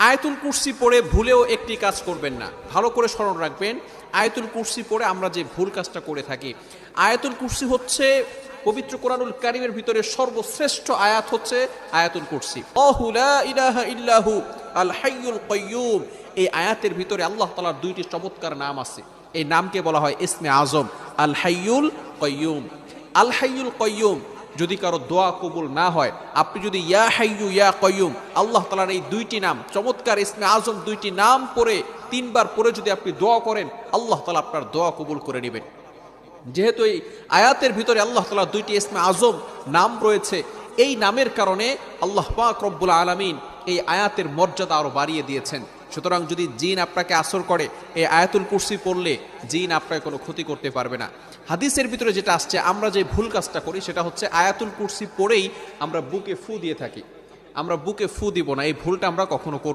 আয়াতুল কুরসি পড়ে ভুলেও একটি কাজ করবেন না। ভালো করে স্মরণ রাখবেন, আয়াতুল কুরসি পড়ে আমরা যে ভুল কাজটা করে থাকি। আয়াতুল কুরসি হচ্ছে পবিত্র কোরআনুল কারীমের ভিতরে সর্বশ্রেষ্ঠ আয়াত হচ্ছে আয়াতুল কুরসি। আল্লাহু লা ইলাহা ইল্লাহু আল হাইয়ুল কাইয়্যুম। এই আয়াতের ভিতরে আল্লাহ তাআলার দুইটি চমৎকার নাম আছে। এই নামকে বলা হয় ইসমে আজম, আল হাইয়ুল কাইয়্যুম। আল হাইয়ুল কাইয়্যুম যদি কারো দোয়া কবুল না হয়, আপনি যদি ইয়া হাইয়ু ইয়া কাইয়্যুম আল্লাহ তাআলার এই দুইটি নাম চমৎকার ইসমে আজম দুইটি নাম পড়ে 3 বার পড়ে যদি আপনি দোয়া করেন, আল্লাহ তাআলা আপনার দোয়া কবুল করে নেবেন। যেহেতু এই আয়াতের ভিতরে আল্লাহ তাআলার দুইটি ইসমে আজম নাম রয়েছে, এই নামের কারণে আল্লাহ পাক রব্বুল আলামিন এই আয়াতের মর্যাদা আরো বাড়িয়ে দিয়েছেন। সুতরাং যদি জিন আপনাকে আসর করে, এই আয়াতুল কুরসি পড়লে জিন আপনাকে কোনো ক্ষতি করতে পারবে না। হাদিসের ভিতরে যেটা আসছে, আমরা যে ভুল কাজটা করি সেটা হচ্ছে আয়াতুল কুরসি পড়েই আমরা বুকে ফু দিয়ে থাকি। আমরা বুকে ফু দিব না, এই ভুলটা আমরা কখনো